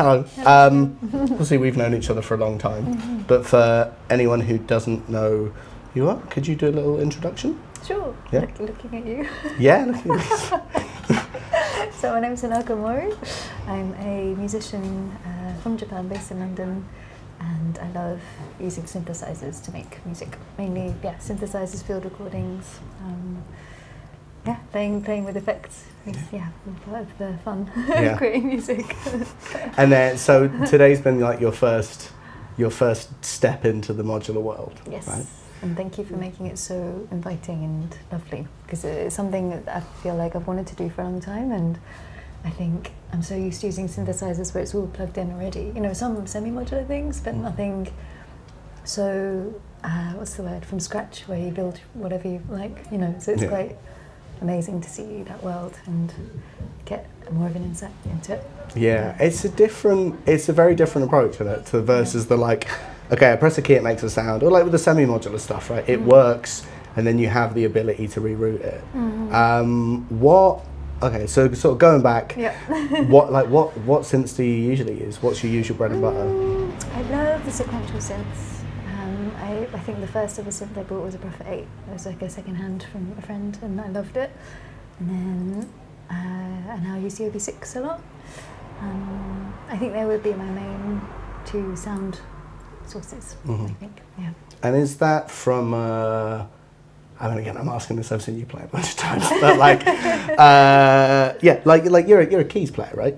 Hello. Obviously, we've known each other for a long time, but for anyone who doesn't know who you are, could you do a little introduction? Sure. Yeah. Looking at you. Yeah. Looking at So my name's Hinako Omori. I'm a musician from Japan, based in London, and I love using synthesizers to make music. Mainly, synthesizers, field recordings. Playing with effects is part of the fun of creating music. And then, so today's been like your first step into the modular world. Yes. Right? And thank you for making it so inviting and lovely, because it's something that I feel like I've wanted to do for a long time, and I think I'm so used to using synthesizers where it's all plugged in already. You know, some semi-modular things, but nothing so, what's the word, from scratch, where you build whatever you like, you know, so it's quite amazing to see that world and get more of an insight into it. Yeah, it's a very different approach, isn't it, to versus the like, okay, I press a key, it makes a sound, or like with the semi-modular stuff, right? It works, and then you have the ability to reroute it. Okay, so sort of going back, what synths do you usually use? What's your usual bread and butter? I love the sequential synths. I think the first ever synth I bought was a Prophet 8. It was like a second hand from a friend, and I loved it. And then I now use the OB6 a lot. I think they would be my main two sound sources, I think, yeah. And is that from, I mean, again, I'm asking this, I've seen you play a bunch of times, but like, like you're a keys player, right?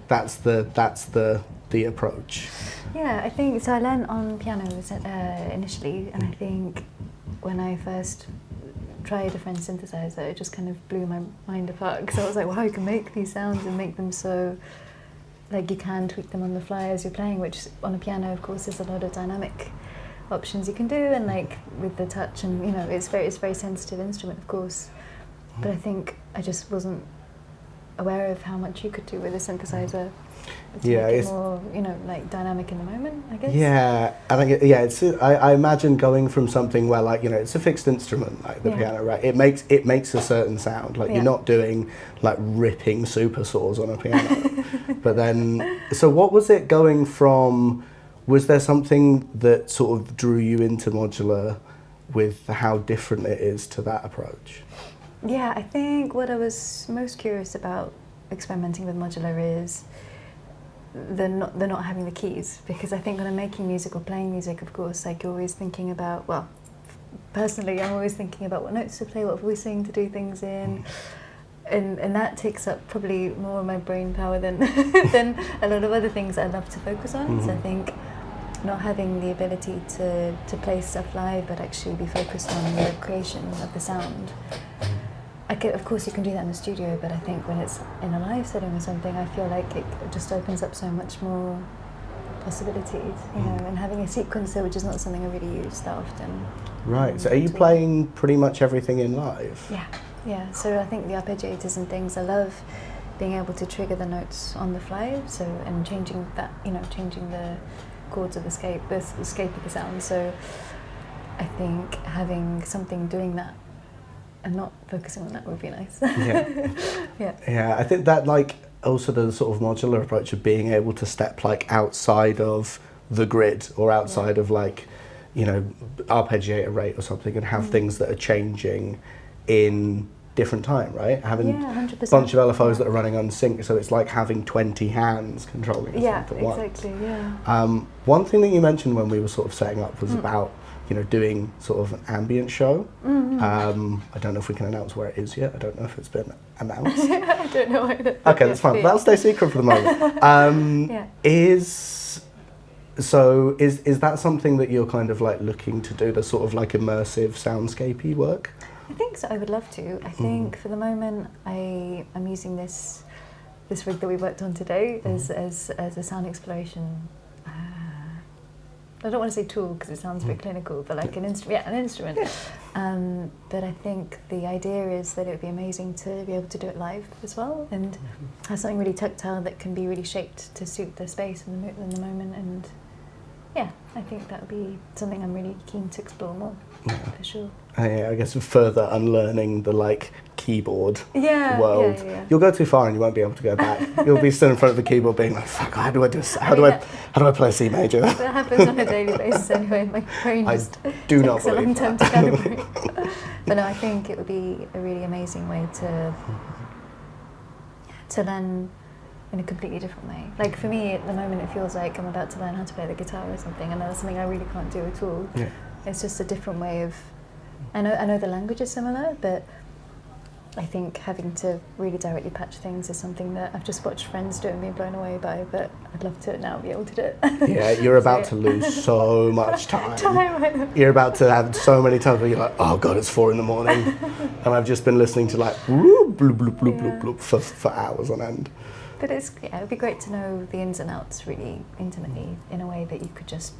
That's the approach. Yeah, I think, so I learned on piano initially, and I think when I first tried a friend's synthesizer, it just kind of blew my mind apart, because I was like, wow, you can make these sounds and make them so, like, you can tweak them on the fly as you're playing, which on a piano, of course, there's a lot of dynamic options you can do, and like with the touch, and you know, it's very sensitive instrument, of course, but I think I just wasn't aware of how much you could do with a synthesizer to make it more, you know, like dynamic in the moment, I guess. Yeah, I think I imagine going from something where, like, you know, it's a fixed instrument like the piano, right? It makes a certain sound. Like you're not doing like ripping super saws on a piano. But then, so what was it going from? Was there something that sort of drew you into modular with how different it is to that approach? Yeah, I think what I was most curious about experimenting with modular is the not having the keys, because I think when I'm making music or playing music, of course, like you're always thinking about, well, personally, I'm always thinking about what notes to play, what voicing to do things in, and that takes up probably more of my brain power than than a lot of other things I love to focus on. So I think not having the ability to play stuff live, but actually be focused on the creation of the sound. Of course you can do that in the studio, but I think when it's in a live setting or something, I feel like it just opens up so much more possibilities, you know, and having a sequencer, which is not something I really use that often. Right, so are you playing pretty much everything in live? Yeah, so I think the arpeggiators and things, I love being able to trigger the notes on the fly, so, and changing that, you know, changing the chords of the scape of the sound, so I think having something doing that and not focusing on that would be nice. Yeah, I think that, like, also the sort of modular approach of being able to step like outside of the grid or outside of, like, you know, arpeggiator rate or something, and have things that are changing in different time, right? Having 100%. a bunch of LFOs that are running unsync, so it's like having 20 hands controlling something at once. Exactly, one thing that you mentioned when we were sort of setting up was about, you know, doing sort of an ambient show. I don't know if we can announce where it is yet. I don't know if it's been announced. I don't know either. Okay, that's fine. That'll stay secret for the moment. Is that something that you're kind of like looking to do, the sort of like immersive soundscapey work? I think so. I would love to. I think for the moment I'm using this rig that we worked on today as a sound exploration. I don't want to say tool because it sounds very clinical, but like an instrument. But I think the idea is that it would be amazing to be able to do it live as well, and have something really tactile that can be really shaped to suit the space and the moment. And yeah, I think that would be something I'm really keen to explore more, for sure. I guess further unlearning the like keyboard Yeah, world. yeah. You'll go too far and you won't be able to go back. You'll be stood in front of the keyboard being like, fuck, how do I do this? How do I play a C major? That happens on a daily basis anyway. My brain I just do not takes a long believe time that. to calibrate. But no, I think it would be a really amazing way to learn in a completely different way. Like for me, at the moment, it feels like I'm about to learn how to play the guitar or something, and that's something I really can't do at all. Yeah. It's just a different way of. I know the language is similar, but I think having to really directly patch things is something that I've just watched friends do and been blown away by, but I'd love to now be able to do it. Yeah, you're about to lose so much time. I know. You're about to have so many times where you're like, oh God, it's 4 a.m. and I've just been listening to like bloop, bloop, bloop, bloop, bloop, bloop for hours on end. But it'd be great to know the ins and outs really intimately in a way that you could just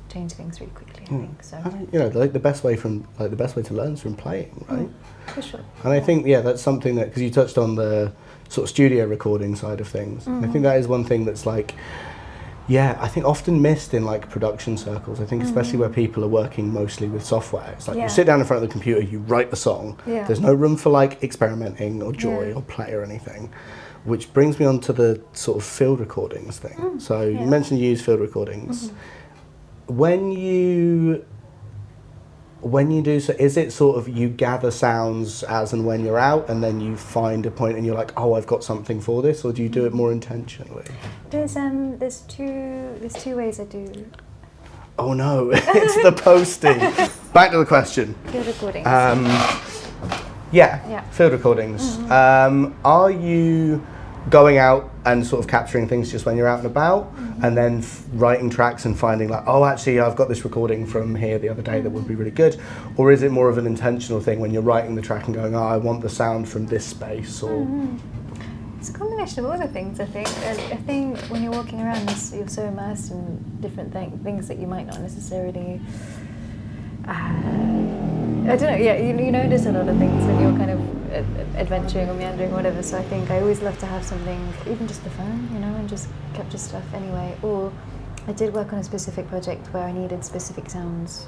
change things really quickly, I think. So I mean, you know, the best way to learn is from playing, right? for sure. And I think, that's something that, because you touched on the sort of studio recording side of things, I think that is one thing that's like, I think often missed in like production circles. I think especially where people are working mostly with software. It's like you sit down in front of the computer, you write the song. Yeah. There's no room for like experimenting or joy or play or anything. Which brings me on to the sort of field recordings thing. So you mentioned you use field recordings. When you do so, is it sort of you gather sounds as and when you're out, and then you find a point and you're like, oh, I've got something for this, or do you do it more intentionally? There's two ways I do. Oh no, it's the posting. Back to the question. Field recordings. Field recordings. Are you going out and sort of capturing things just when you're out and about, and then writing tracks and finding like, oh, actually I've got this recording from here the other day that would be really good? Or is it more of an intentional thing when you're writing the track and going, oh, I want the sound from this space? Or It's a combination of all the things, I think. I think when you're walking around, you're so immersed in different things that you might not necessarily I don't know, you notice a lot of things when you're kind of adventuring or meandering or whatever, so I think I always love to have something, even just the phone, and just capture stuff anyway. Or I did work on a specific project where I needed specific sounds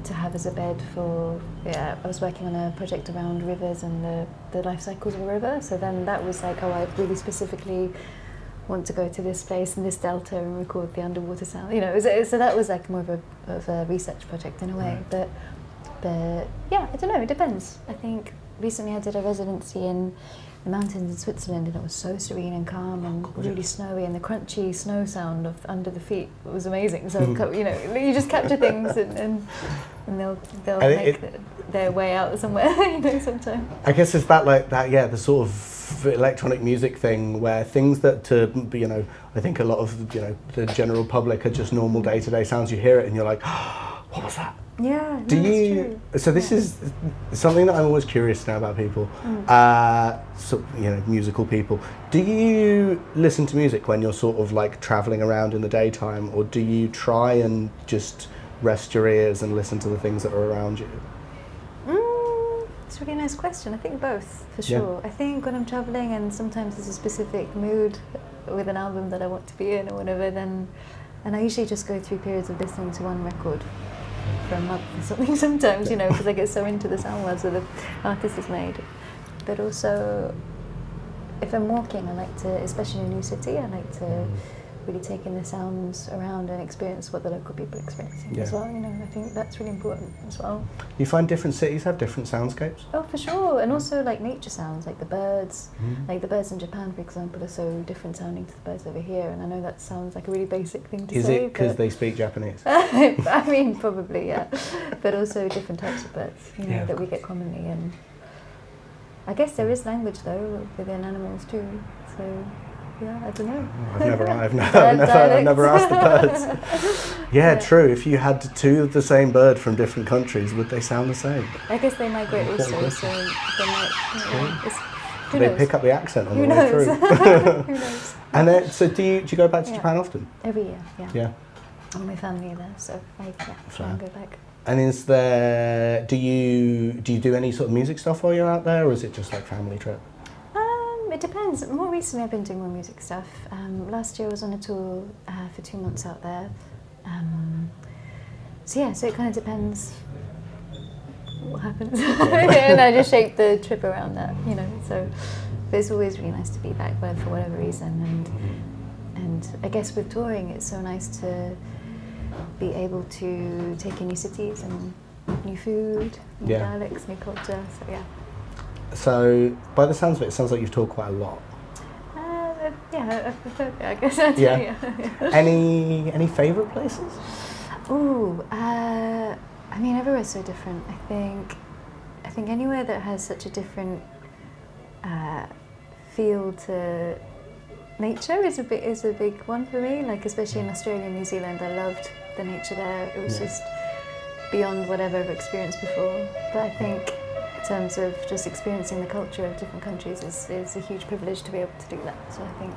to have as a bed for, I was working on a project around rivers and the life cycles of a river, so then that was like, oh, I really specifically want to go to this place in this delta and record the underwater sound, so that was like more of a research project in a way, but I don't know, it depends. I think recently I did a residency in the mountains in Switzerland, and it was so serene and calm and really snowy, and the crunchy snow sound of under the feet was amazing. So you just capture things and they'll make their way out somewhere, sometimes. I guess it's the sort of electronic music thing where things that I think a lot of the general public are just normal day-to-day sounds. You hear it and you're like, oh, what was that? Yeah. Do you? True. So this is something that I'm always curious to know about people. Musical people. Do you listen to music when you're sort of like traveling around in the daytime, or do you try and just rest your ears and listen to the things that are around you? It's a really nice question. I think both, for sure. I think when I'm traveling and sometimes there's a specific mood with an album that I want to be in or whatever, and I usually just go through periods of listening to one record for a month or something sometimes, because I get so into the sound words that the artist has made. But also, if I'm walking, I like to, especially in a new city, I like to really take in the sounds around and experience what the local people are experiencing as well. I think that's really important as well. You find different cities have different soundscapes? Oh, for sure. And also like nature sounds, like the birds. Like the birds in Japan, for example, are so different sounding to the birds over here. And I know that sounds like a really basic thing to say. Is it because they speak Japanese? I mean, probably, yeah. But also different types of birds, that we get commonly. And I guess there is language, though, within animals too. So, yeah, I don't know. I've never asked the birds. Yeah, true. If you had two of the same bird from different countries, would they sound the same? I guess they migrate also, so they might. Do they pick up the accent on the way through? Who knows? And then, so do you go back to Japan often? Every year, Yeah. All my family are there, so I try and go back. And do you do any sort of music stuff while you're out there, or is it just like family trip? It depends. More recently I've been doing more music stuff. Last year I was on a tour for 2 months out there. So it kind of depends what happens? And I just shape the trip around that, you know. So, but it's always really nice to be back, but for whatever reason. And I guess with touring, it's so nice to be able to take in new cities and new food, new dialects, new culture. So yeah. So by the sounds of it, it sounds like you've toured quite a lot. I prefer it, I guess. Yeah. Any favourite places? Ooh, I mean, everywhere's so different. I think anywhere that has such a different feel to nature is a big one for me. Like especially in Australia and New Zealand, I loved the nature there. It was just beyond whatever I've experienced before. But I think in terms of just experiencing the culture of different countries is a huge privilege to be able to do that. So I think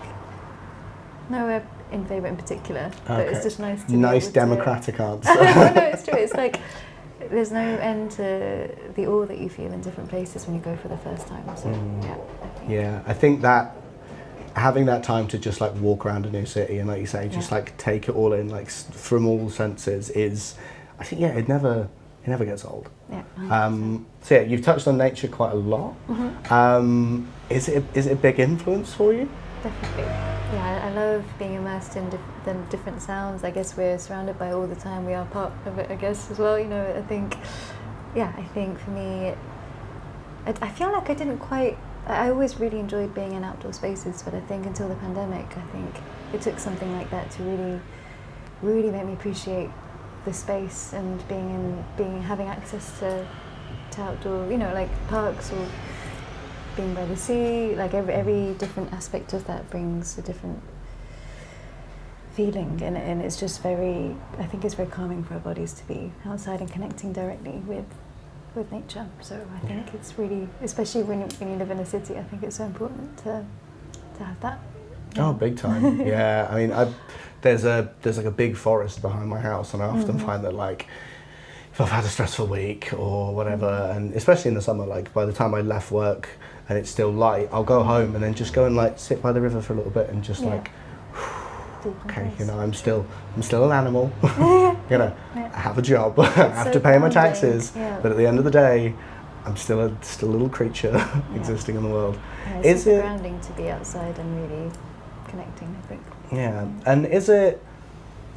nowhere in favourite in particular, but it's just nice to nice be democratic answer. No, it's true. It's like there's no end to the awe that you feel in different places when you go for the first time. So I think that having that time to just like walk around a new city and like you say, just like take it all in, like from all senses, is I think it never gets old. So yeah, you've touched on nature quite a lot. Is it a big influence for you? Definitely. Yeah, I love being immersed in different sounds. I guess we're surrounded by all the time. We are part of it, I guess, as well. You know, I think for me, I feel like I didn't quite. I always really enjoyed being in outdoor spaces, but I think until the pandemic, I think it took something like that to really, really make me appreciate the space and having access to outdoor, you know, like parks or being by the sea. Like every different aspect of that brings a different feeling, and it's just I think it's very calming for our bodies to be outside and connecting directly with nature. So I think it's really, especially when you live in a city, I think it's so important to have that. Oh, big time. Yeah, I mean, there's like a big forest behind my house, and I often find that like if I've had a stressful week or whatever, and especially in the summer, like by the time I left work and it's still light, I'll go home and then just go and like sit by the river for a little bit and just like, okay, you know, I'm still an animal. You know, I have a job, I have to pay my taxes, but at the end of the day, I'm still a little creature existing in the world. Yeah, it's super grounding to be outside and really connecting, I think. Yeah, and is it,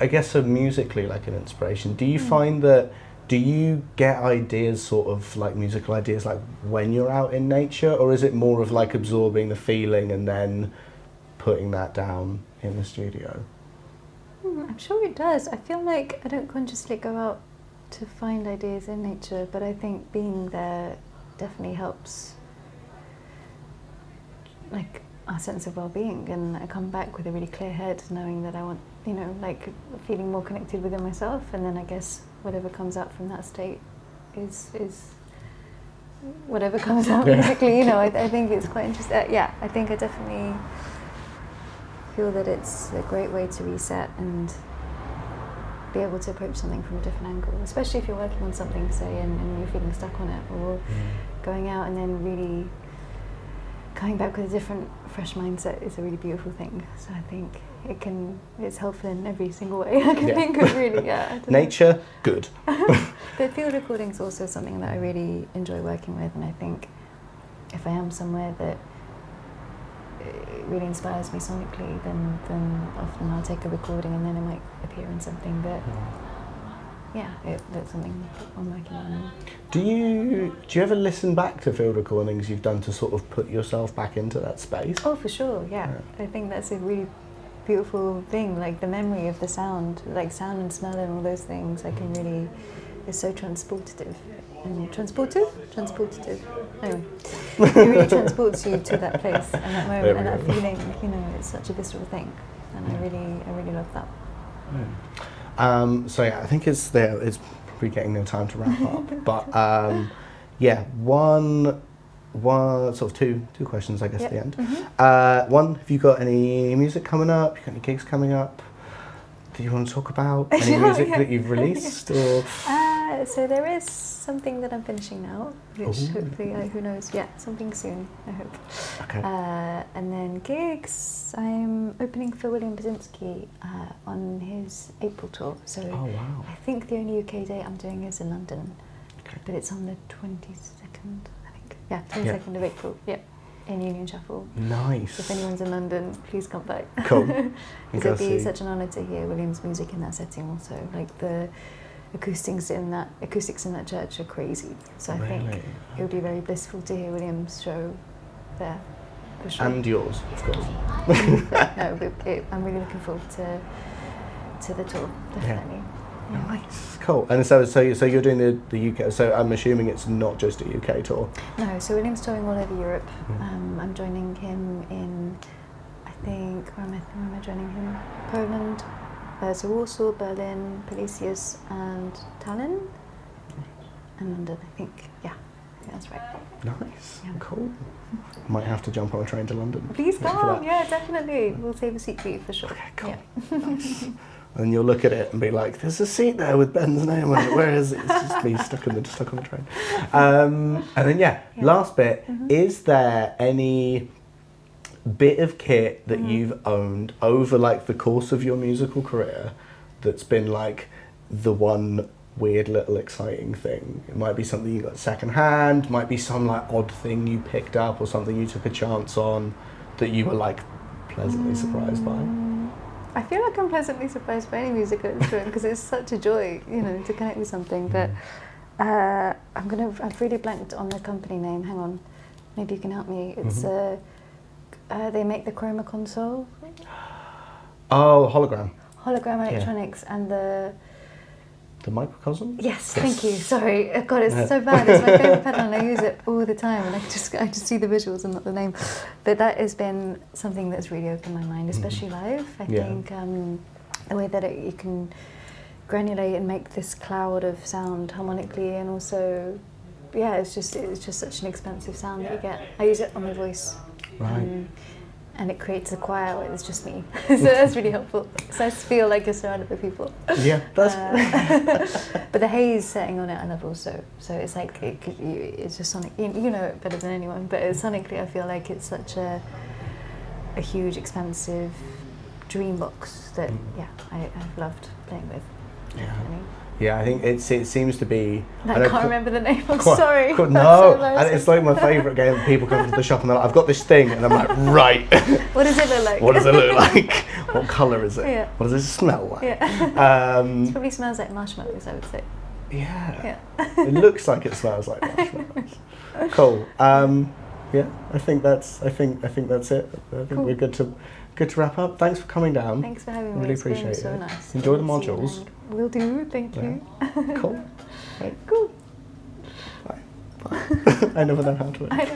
I guess, so musically like an inspiration? Do you find that, do you get ideas, sort of like musical ideas, like when you're out in nature, or is it more of like absorbing the feeling and then putting that down in the studio? I'm sure it does. I feel like I don't consciously go out to find ideas in nature, but I think being there definitely helps, like, our sense of well-being, and I come back with a really clear head, knowing that I want, you know, like feeling more connected within myself, and then I guess whatever comes out from that state is whatever comes out musically, you know. I think it's quite interesting. I think I definitely feel that it's a great way to reset and be able to approach something from a different angle, especially if you're working on something, say, and you're feeling stuck on it, or going out and then really coming back with a different, fresh mindset is a really beautiful thing. So I think it's helpful in every single way I can think of, really. Nature, good. The field recording is also something that I really enjoy working with, and I think if I am somewhere that it really inspires me sonically, then often I'll take a recording and then it might appear in something that, that's something I'm working on. Do you ever listen back to field recordings you've done to sort of put yourself back into that space? Oh, for sure, yeah. I think that's a really beautiful thing, like the memory of the sound, like sound and smell and all those things, it's so transportative. And transportative? Anyway, it really transports you to that place and that moment and that feeling, you know, it's such a visceral thing, and I really love that. So yeah, I think it's probably getting no time to wrap up, but one sort of two questions, I guess, at the end. One, have you got any music coming up? You got any gigs coming up? Do you want to talk about any music that you've released? Or? So there is something that I'm finishing now, which hopefully, who knows, something soon, I hope. Okay. And then gigs, I'm opening for William Basinski on his April tour. So I think the only UK date I'm doing is in London. Okay. But it's on the 22nd, I think. Yeah, 22nd of April. Yeah, in Union Chapel. Nice. If anyone's in London, please come back. Cool. Because it'd be such an honour to hear William's music in that setting also. Like the acoustics in that church are crazy. So I think it would be very blissful to hear William's show there. For sure. And yours, of course. No, I'm really looking forward to the tour, definitely. Yeah. Nice, cool. And so you're doing the UK. So I'm assuming it's not just a UK tour. No, so William's touring all over Europe. I'm joining him in, I think, where am I joining him? Poland. So Warsaw, Berlin, Palisius, and Tallinn, and London. I think that's right. Nice, Yeah. cool. Might have to jump on a train to London. Please come, yeah, definitely. We'll save a seat for you for sure. Okay, cool. Yeah. Nice. And you'll look at it and be like, "There's a seat there with Ben's name on it. Where is it?" It's just me stuck on the train. And then last bit. Is there any bit of kit that you've owned over like the course of your musical career that's been like the one weird little exciting thing? It might be something you got secondhand, might be some like odd thing you picked up or something you took a chance on that you were like pleasantly surprised by. I feel like I'm pleasantly surprised by any musical instrument because it's such a joy, to connect with something. But I've really blanked on the company name. Hang on, maybe you can help me. It's they make the Chroma console. Oh, hologram. Hologram electronics and the microcosm? Yes, thank you. Sorry, God, it's so bad. It's my favourite pedal and I use it all the time and I just see the visuals and not the name. But that has been something that's really opened my mind, especially live. I think the way that you can granulate and make this cloud of sound harmonically, and also, it's just such an expensive sound that you get. I use it on my voice. Right. And it creates a choir where it's just me. So that's really helpful. So I feel like you're surrounded by people. Yeah, that's... But the haze setting on it I love also. So it's like, it's just sonic, you know it better than anyone, but sonically I feel like it's such a huge, expansive dream box that, I've loved playing with. Yeah. Definitely. Yeah, I think it seems to be... I can't remember the name, I'm sorry. No, and it's like my favourite game. People come to the shop and they're like, "I've got this thing," and I'm like, "Right." What does it look like? What does it look like? What colour is it? Yeah. What does it smell like? Yeah. It probably smells like marshmallows, I would say. Yeah. It looks like it smells like marshmallows. Cool. I think that's it. I think Cool. we're good to wrap up. Thanks for coming down. Thanks for having me. Really It's been appreciate so it. nice. Enjoy the See you modules. around. Will do. Thank you. Cool. Right. Cool. Bye. I never know how to. I know.